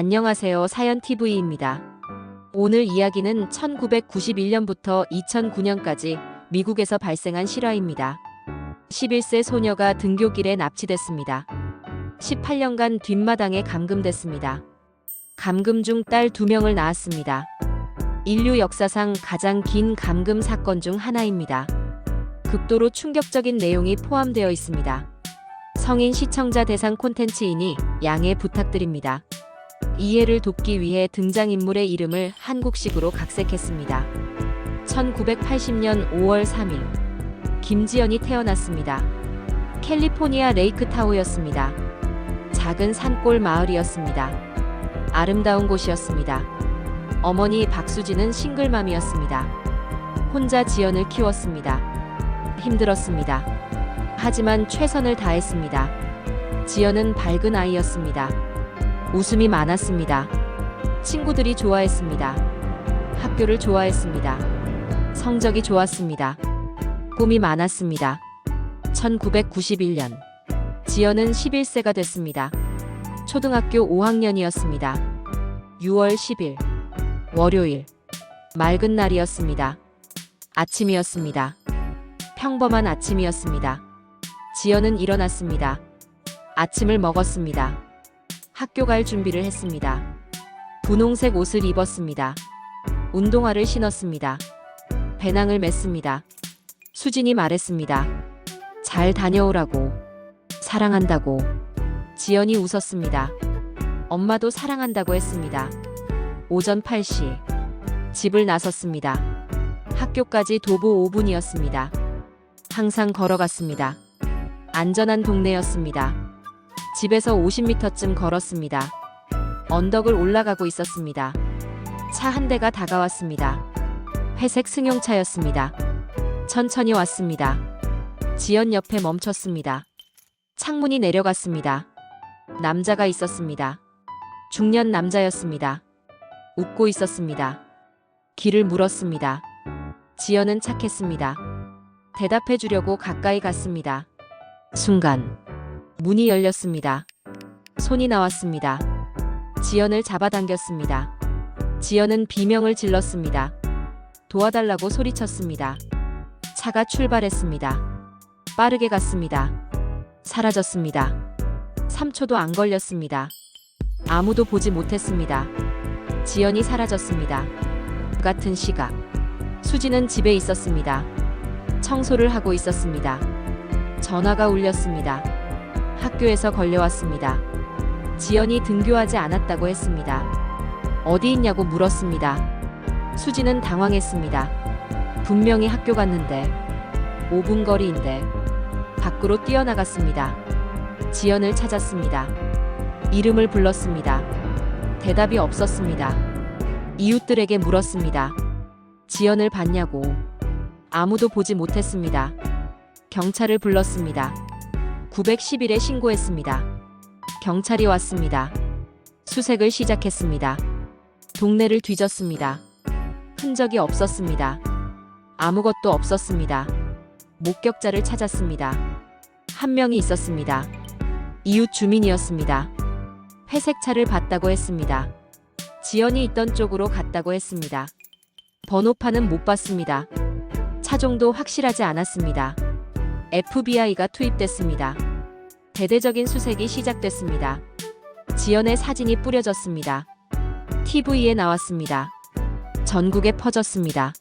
안녕하세요. 사연TV입니다. 오늘 이야기는 1991년부터 2009년까지 미국에서 발생한 실화입니다. 11세 소녀가 등교길에 납치됐습니다. 18년간 뒷마당에 감금됐습니다. 감금 중 딸 2명을 낳았습니다. 인류 역사상 가장 긴 감금 사건 중 하나입니다. 극도로 충격적인 내용이 포함되어 있습니다. 성인 시청자 대상 콘텐츠이니 양해 부탁드립니다. 이해를 돕기 위해 등장인물의 이름을 한국식으로 각색했습니다. 1980년 5월 3일 김지연이 태어났습니다. 캘리포니아 레이크타우였습니다. 작은 산골 마을이었습니다. 아름다운 곳이었습니다. 어머니 박수진은 싱글맘이었습니다. 혼자 지연을 키웠습니다. 힘들었습니다. 하지만 최선을 다했습니다. 지연은 밝은 아이였습니다. 웃음이 많았습니다. 친구들이 좋아했습니다. 학교를 좋아했습니다. 성적이 좋았습니다. 꿈이 많았습니다. 1991년 지연은 11세가 됐습니다. 초등학교 5학년이었습니다. 6월 10일 월요일 맑은 날이었습니다. 아침이었습니다. 평범한 아침이었습니다. 지연은 일어났습니다. 아침을 먹었습니다. 학교 갈 준비를 했습니다. 분홍색 옷을 입었습니다. 운동화를 신었습니다. 배낭을 맸습니다. 수진이 말했습니다. 잘 다녀오라고. 사랑한다고. 지연이 웃었습니다. 엄마도 사랑한다고 했습니다. 오전 8시 집을 나섰습니다. 학교까지 도보 5분이었습니다. 항상 걸어갔습니다. 안전한 동네였습니다. 집에서 50m쯤 걸었습니다. 언덕을 올라가고 있었습니다. 차 한 대가 다가왔습니다. 회색 승용차였습니다. 천천히 왔습니다. 지연 옆에 멈췄습니다. 창문이 내려갔습니다. 남자가 있었습니다. 중년 남자였습니다. 웃고 있었습니다. 길을 물었습니다. 지연은 착했습니다. 대답해 주려고 가까이 갔습니다. 순간 문이 열렸습니다. 손이 나왔습니다. 지연을 잡아당겼습니다. 지연은 비명을 질렀습니다. 도와달라고 소리쳤습니다. 차가 출발했습니다. 빠르게 갔습니다. 사라졌습니다. 3초도 안 걸렸습니다. 아무도 보지 못했습니다. 지연이 사라졌습니다. 같은 시각 수지는 집에 있었습니다. 청소를 하고 있었습니다. 전화가 울렸습니다. 학교에서 걸려왔습니다. 지연이 등교하지 않았다고 했습니다. 어디 있냐고 물었습니다. 수지는 당황했습니다. 분명히 학교 갔는데 5분 거리인데. 밖으로 뛰어나갔습니다. 지연을 찾았습니다. 이름을 불렀습니다. 대답이 없었습니다. 이웃들에게 물었습니다. 지연을 봤냐고. 아무도 보지 못했습니다. 경찰을 불렀습니다. 911에 신고했습니다. 경찰이 왔습니다. 수색을 시작했습니다. 동네를 뒤졌습니다. 흔적이 없었습니다. 아무것도 없었습니다. 목격자를 찾았습니다. 한 명이 있었습니다. 이웃 주민이었습니다. 회색 차를 봤다고 했습니다. 지연이 있던 쪽으로 갔다고 했습니다. 번호판은 못 봤습니다. 차종도 확실하지 않았습니다. FBI가 투입됐습니다. 대대적인 수색이 시작됐습니다. 지연의 사진이 뿌려졌습니다. TV에 나왔습니다. 전국에 퍼졌습니다.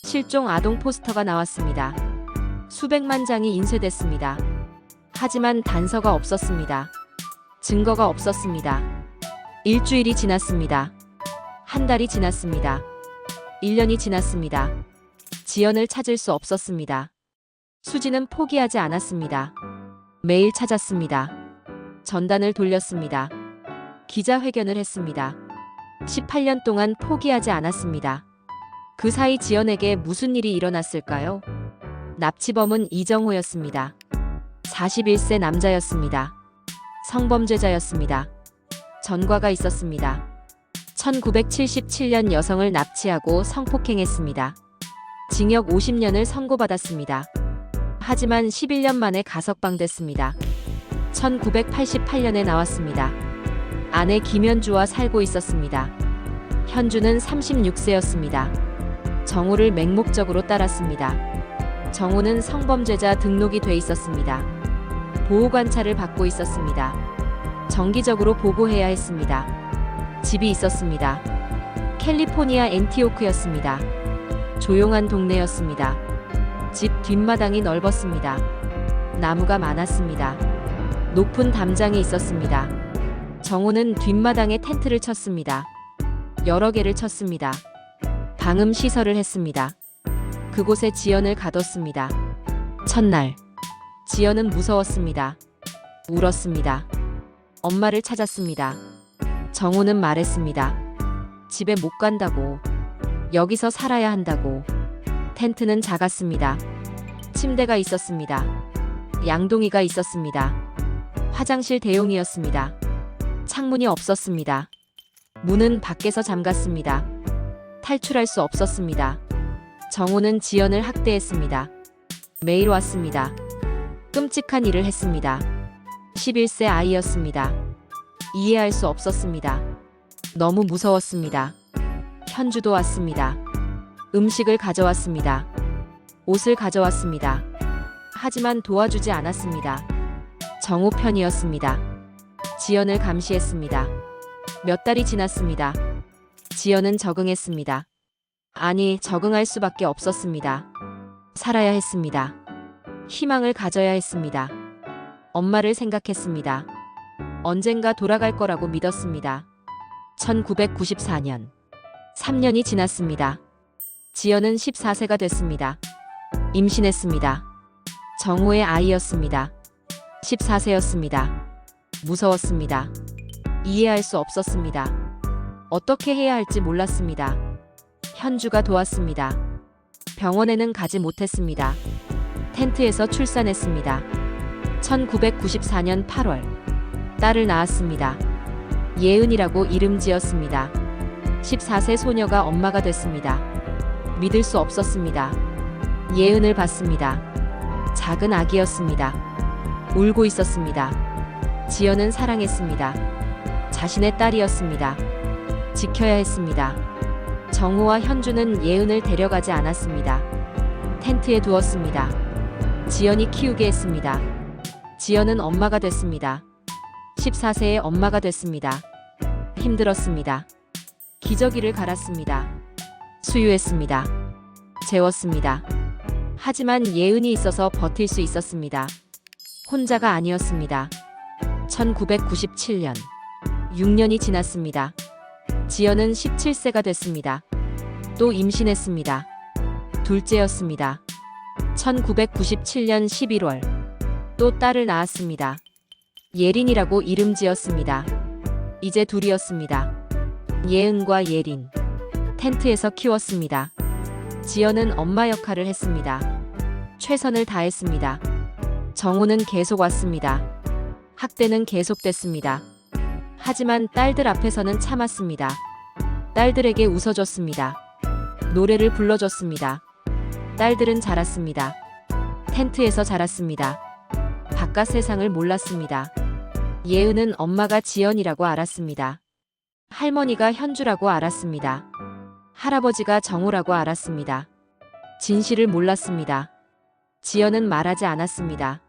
실종 아동 포스터가 나왔습니다. 수백만 장이 인쇄됐습니다. 하지만 단서가 없었습니다. 증거가 없었습니다. 일주일이 지났습니다. 한 달이 지났습니다. 1년이 지났습니다. 지연을 찾을 수 없었습니다. 수지는 포기하지 않았습니다. 매일 찾았습니다. 전단을 돌렸습니다. 기자회견을 했습니다. 18년 동안 포기하지 않았습니다. 그 사이 지연에게 무슨 일이 일어났을까요? 납치범은 이정호였습니다. 41세 남자였습니다. 성범죄자였습니다. 전과가 있었습니다. 1977년 여성을 납치하고 성폭행했습니다. 징역 50년을 선고받았습니다. 하지만 11년 만에 가석방됐습니다. 1988년에 나왔습니다. 아내 김현주와 살고 있었습니다. 현주는 36세였습니다. 정우를 맹목적으로 따랐습니다. 정우는 성범죄자 등록이 돼 있었습니다. 보호관찰을 받고 있었습니다. 정기적으로 보고해야 했습니다. 집이 있었습니다. 캘리포니아 앤티오크였습니다. 조용한 동네였습니다. 집 뒷마당이 넓었습니다. 나무가 많았습니다. 높은 담장이 있었습니다. 정우는 뒷마당에 텐트를 쳤습니다. 여러 개를 쳤습니다. 방음 시설을 했습니다. 그곳에 지연을 가뒀습니다. 첫날, 지연은 무서웠습니다. 울었습니다. 엄마를 찾았습니다. 정우는 말했습니다. 집에 못 간다고. 여기서 살아야 한다고. 텐트는 작았습니다. 침대가 있었습니다. 양동이가 있었습니다. 화장실 대용이었습니다. 창문이 없었습니다. 문은 밖에서 잠갔습니다. 탈출할 수 없었습니다. 정우는 지연을 학대했습니다. 매일 왔습니다. 끔찍한 일을 했습니다. 11세 아이였습니다. 이해할 수 없었습니다. 너무 무서웠습니다. 현주도 왔습니다. 음식을 가져왔습니다. 옷을 가져왔습니다. 하지만 도와주지 않았습니다. 정우 편이었습니다. 지연을 감시했습니다. 몇 달이 지났습니다. 지연은 적응했습니다. 아니, 적응할 수밖에 없었습니다. 살아야 했습니다. 희망을 가져야 했습니다. 엄마를 생각했습니다. 언젠가 돌아갈 거라고 믿었습니다. 1994년. 3년이 지났습니다. 지연은 14세가 됐습니다. 임신했습니다. 정우의 아이였습니다. 14세였습니다. 무서웠습니다. 이해할 수 없었습니다. 어떻게 해야 할지 몰랐습니다. 현주가 도왔습니다. 병원에는 가지 못했습니다. 텐트에서 출산했습니다. 1994년 8월. 딸을 낳았습니다. 예은이라고 이름 지었습니다. 14세 소녀가 엄마가 됐습니다. 믿을 수 없었습니다. 예은을 봤습니다. 작은 아기였습니다. 울고 있었습니다. 지연은 사랑했습니다. 자신의 딸이었습니다. 지켜야 했습니다. 정우와 현주는 예은을 데려가지 않았습니다. 텐트에 두었습니다. 지연이 키우게 했습니다. 지연은 엄마가 됐습니다. 14세의 엄마가 됐습니다. 힘들었습니다. 기저귀를 갈았습니다. 수유했습니다. 재웠습니다. 하지만 예은이 있어서 버틸 수 있었습니다. 혼자가 아니었습니다. 1997년. 6년이 지났습니다. 지연은 17세가 됐습니다. 또 임신했습니다. 둘째였습니다. 1997년 11월. 또 딸을 낳았습니다. 예린이라고 이름 지었습니다. 이제 둘이었습니다. 예은과 예린. 텐트에서 키웠습니다. 지연은 엄마 역할을 했습니다. 최선을 다했습니다. 정우는 계속 왔습니다. 학대는 계속됐습니다. 하지만 딸들 앞에서는 참았습니다. 딸들에게 웃어줬습니다. 노래를 불러줬습니다. 딸들은 자랐습니다. 텐트에서 자랐습니다. 바깥 세상을 몰랐습니다. 예은은 엄마가 지연이라고 알았습니다. 할머니가 현주라고 알았습니다. 할아버지가 정우라고 알았습니다. 진실을 몰랐습니다. 지연은 말하지 않았습니다.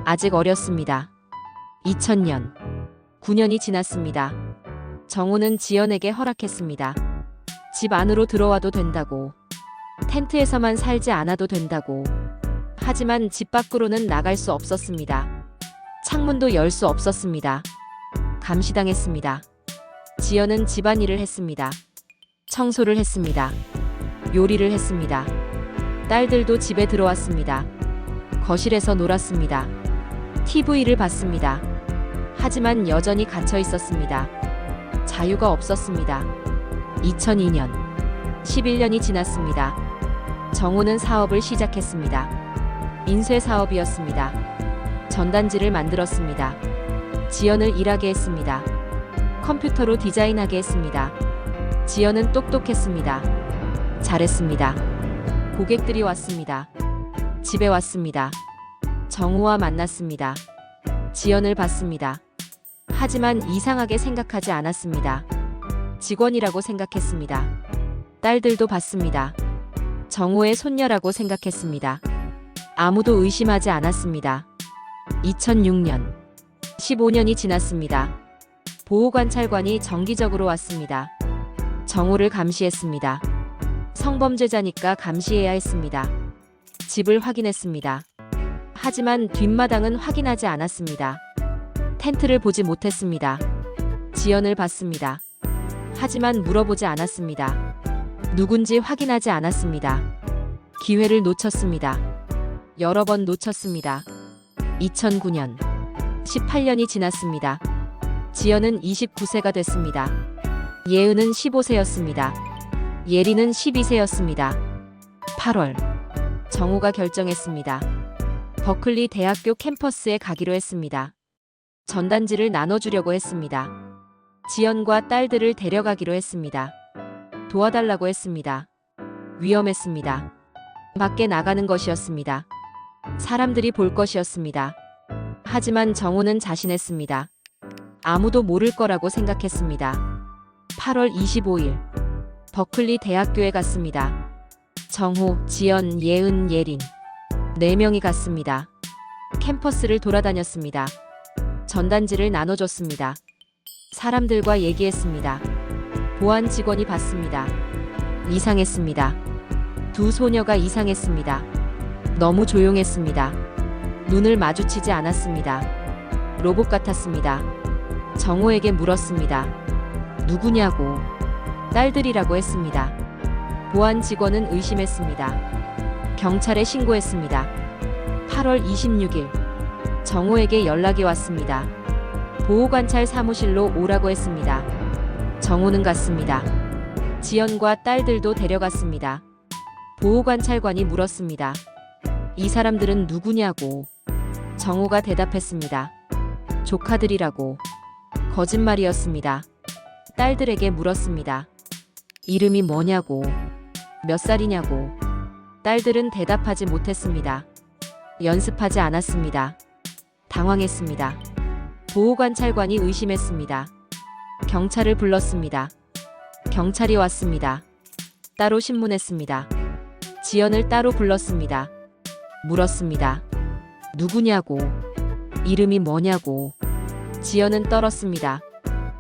아직 어렸습니다. 2000년. 9년이 지났습니다. 정우는 지연에게 허락했습니다. 집 안으로 들어와도 된다고. 텐트에서만 살지 않아도 된다고. 하지만 집 밖으로는 나갈 수 없었습니다. 창문도 열 수 없었습니다. 감시당했습니다. 지연은 집안일을 했습니다. 청소를 했습니다. 요리를 했습니다. 딸들도 집에 들어왔습니다. 거실에서 놀았습니다. TV를 봤습니다. 하지만 여전히 갇혀 있었습니다. 자유가 없었습니다. 2002년. 11년이 지났습니다. 정우는 사업을 시작했습니다. 인쇄 사업이었습니다. 전단지를 만들었습니다. 지연을 일하게 했습니다. 컴퓨터로 디자인하게 했습니다. 지연은 똑똑했습니다. 잘했습니다. 고객들이 왔습니다. 집에 왔습니다. 정우와 만났습니다. 지연을 봤습니다. 하지만 이상하게 생각하지 않았습니다. 직원이라고 생각했습니다. 딸들도 봤습니다. 정호의 손녀라고 생각했습니다. 아무도 의심하지 않았습니다. 2006년 15년이 지났습니다. 보호관찰관이 정기적으로 왔습니다. 정호를 감시했습니다. 성범죄자니까 감시해야 했습니다. 집을 확인했습니다. 하지만 뒷마당은 확인하지 않았습니다. 텐트를 보지 못했습니다. 지연을 봤습니다. 하지만 물어보지 않았습니다. 누군지 확인하지 않았습니다. 기회를 놓쳤습니다. 여러 번 놓쳤습니다. 2009년 18년이 지났습니다. 지연은 29세가 됐습니다. 예은은 15세였습니다. 예리는 12세였습니다. 8월 정호가 결정했습니다. 버클리 대학교 캠퍼스에 가기로 했습니다. 전단지를 나눠주려고 했습니다. 지연과 딸들을 데려가기로 했습니다. 도와달라고 했습니다. 위험했습니다. 밖에 나가는 것이었습니다. 사람들이 볼 것이었습니다. 하지만 정호는 자신했습니다. 아무도 모를 거라고 생각했습니다. 8월 25일 버클리 대학교에 갔습니다. 정호, 지연, 예은, 예린 4명이 갔습니다. 캠퍼스를 돌아다녔습니다. 전단지를 나눠줬습니다. 사람들과 얘기했습니다. 보안 직원이 봤습니다. 이상했습니다. 두 소녀가 이상했습니다. 너무 조용했습니다. 눈을 마주치지 않았습니다. 로봇 같았습니다. 정호에게 물었습니다. 누구냐고. 딸들이라고 했습니다. 보안 직원은 의심했습니다. 경찰에 신고했습니다. 8월 26일 정호에게 연락이 왔습니다. 보호관찰 사무실로 오라고 했습니다. 정호는 갔습니다. 지연과 딸들도 데려갔습니다. 보호관찰관이 물었습니다. 이 사람들은 누구냐고. 정호가 대답했습니다. 조카들이라고. 거짓말이었습니다. 딸들에게 물었습니다. 이름이 뭐냐고. 몇 살이냐고. 딸들은 대답하지 못했습니다. 연습하지 않았습니다. 당황했습니다. 보호관찰관이 의심했습니다. 경찰을 불렀습니다. 경찰이 왔습니다. 따로 신문했습니다. 지연을 따로 불렀습니다. 물었습니다. 누구냐고. 이름이 뭐냐고. 지연은 떨었습니다.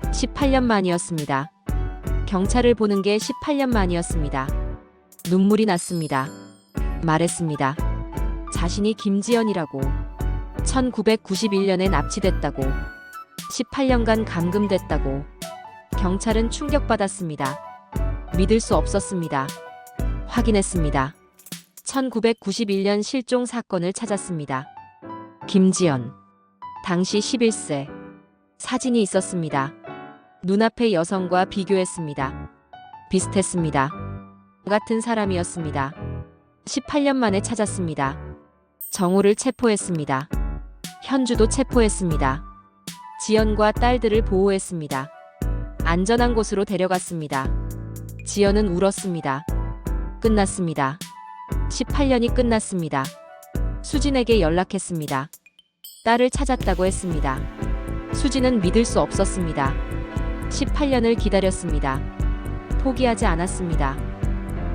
18년 만이었습니다. 경찰을 보는 게 18년 만이었습니다. 눈물이 났습니다. 말했습니다. 자신이 김지연이라고. 1991년에 납치됐다고. 18년간 감금됐다고. 경찰은 충격받았습니다. 믿을 수 없었습니다. 확인했습니다. 1991년 실종 사건을 찾았습니다. 김지연. 당시 11세. 사진이 있었습니다. 눈앞의 여성과 비교했습니다. 비슷했습니다. 같은 사람이었습니다. 18년 만에 찾았습니다. 정호를 체포했습니다. 현주도 체포했습니다. 지연과 딸들을 보호했습니다. 안전한 곳으로 데려갔습니다. 지연은 울었습니다. 끝났습니다. 18년이 끝났습니다. 수진에게 연락했습니다. 딸을 찾았다고 했습니다. 수진은 믿을 수 없었습니다. 18년을 기다렸습니다. 포기하지 않았습니다.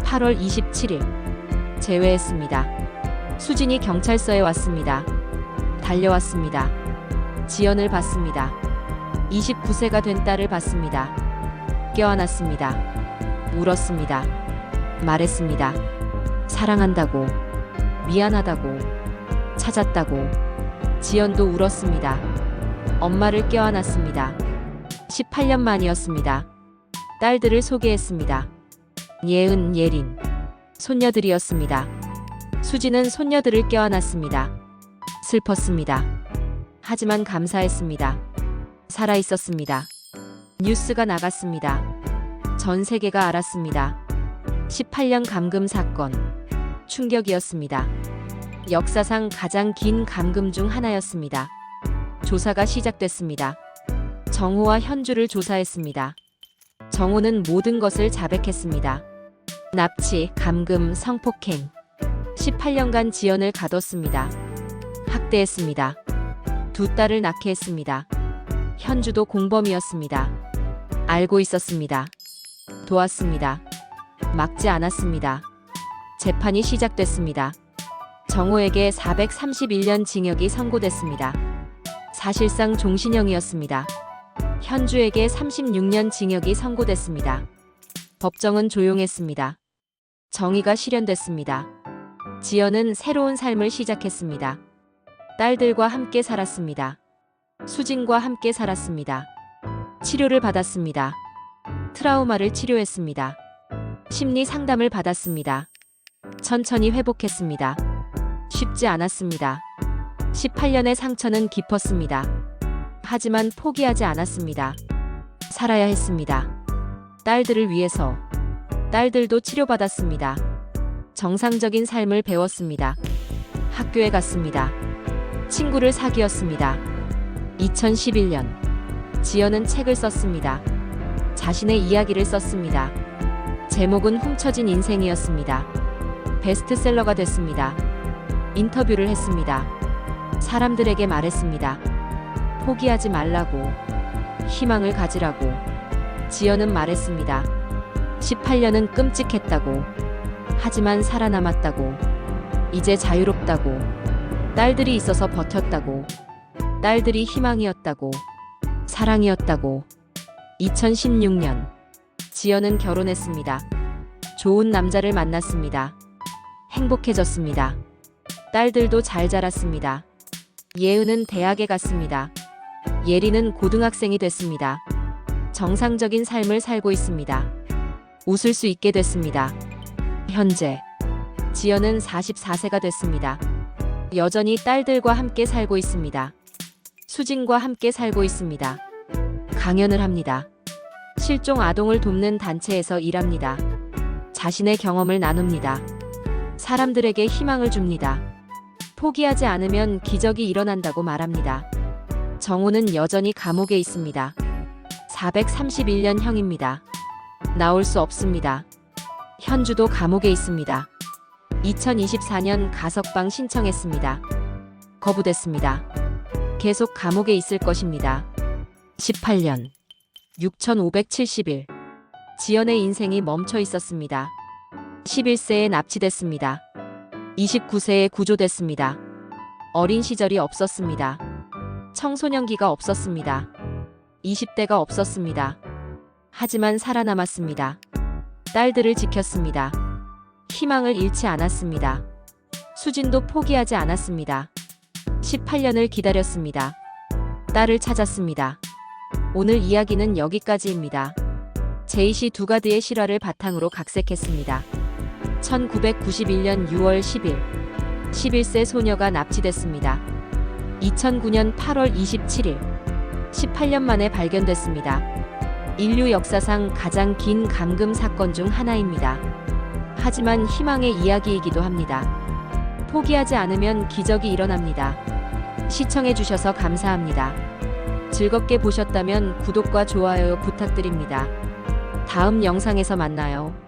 8월 27일 제외했습니다. 수진이 경찰서에 왔습니다. 달려왔습니다. 지연을 봤습니다. 29세가 된 딸을 봤습니다. 껴안았습니다. 울었습니다. 말했습니다. 사랑한다고. 미안하다고. 찾았다고. 지연도 울었습니다. 엄마를 껴안았습니다. 18년 만이었습니다. 딸들을 소개했습니다. 예은, 예린. 손녀들이었습니다. 수지는 손녀들을 껴안았습니다. 슬펐습니다. 하지만 감사했습니다. 살아있었습니다. 뉴스가 나갔습니다. 전 세계가 알았습니다. 18년 감금 사건. 충격이었습니다. 역사상 가장 긴 감금 중 하나였습니다. 조사가 시작됐습니다. 정호와 현주를 조사했습니다. 정호는 모든 것을 자백했습니다. 납치, 감금, 성폭행. 18년간 지연을 가뒀습니다. 학대했습니다. 두 딸을 낳게 했습니다. 현주도 공범이었습니다. 알고 있었습니다. 도왔습니다. 막지 않았습니다. 재판이 시작됐습니다. 정호에게 431년 징역이 선고됐습니다. 사실상 종신형이었습니다. 현주에게 36년 징역이 선고됐습니다. 법정은 조용했습니다. 정의가 실현됐습니다. 지연은 새로운 삶을 시작했습니다. 딸들과 함께 살았습니다. 수진과 함께 살았습니다. 치료를 받았습니다. 트라우마를 치료했습니다. 심리 상담을 받았습니다. 천천히 회복했습니다. 쉽지 않았습니다. 18년의 상처는 깊었습니다. 하지만 포기하지 않았습니다. 살아야 했습니다. 딸들을 위해서. 딸들도 치료받았습니다. 정상적인 삶을 배웠습니다. 학교에 갔습니다. 친구를 사귀었습니다. 2011년 지연은 책을 썼습니다. 자신의 이야기를 썼습니다. 제목은 훔쳐진 인생이었습니다. 베스트셀러가 됐습니다. 인터뷰를 했습니다. 사람들에게 말했습니다. 포기하지 말라고, 희망을 가지라고. 지연은 말했습니다. 18년은 끔찍했다고, 하지만 살아남았다고, 이제 자유롭다고, 딸들이 있어서 버텼다고, 딸들이 희망이었다고, 사랑이었다고. 2016년 지연은 결혼했습니다. 좋은 남자를 만났습니다. 행복해졌습니다. 딸들도 잘 자랐습니다. 예은은 대학에 갔습니다. 예리는 고등학생이 됐습니다. 정상적인 삶을 살고 있습니다. 웃을 수 있게 됐습니다. 현재 지연은 44세가 됐습니다. 여전히 딸들과 함께 살고 있습니다. 수진과 함께 살고 있습니다. 강연을 합니다. 실종 아동을 돕는 단체에서 일합니다. 자신의 경험을 나눕니다. 사람들에게 희망을 줍니다. 포기하지 않으면 기적이 일어난다고 말합니다. 정호는 여전히 감옥에 있습니다. 431년형입니다. 나올 수 없습니다. 현주도 감옥에 있습니다. 2024년 가석방 신청했습니다. 거부됐습니다. 계속 감옥에 있을 것입니다. 18년 6570일 지연의 인생이 멈춰 있었습니다. 11세에 납치됐습니다. 29세에 구조됐습니다. 어린 시절이 없었습니다. 청소년기가 없었습니다. 20대가 없었습니다. 하지만 살아남았습니다. 딸들을 지켰습니다. 희망을 잃지 않았습니다. 수진도 포기하지 않았습니다. 18년을 기다렸습니다. 딸을 찾았습니다. 오늘 이야기는 여기까지입니다. 제이시 두가드의 실화를 바탕으로 각색했습니다. 1991년 6월 10일 11세 소녀가 납치됐습니다. 2009년 8월 27일 18년 만에 발견됐습니다. 인류 역사상 가장 긴 감금 사건 중 하나입니다. 하지만 희망의 이야기이기도 합니다. 포기하지 않으면 기적이 일어납니다. 시청해주셔서 감사합니다. 즐겁게 보셨다면 구독과 좋아요 부탁드립니다. 다음 영상에서 만나요.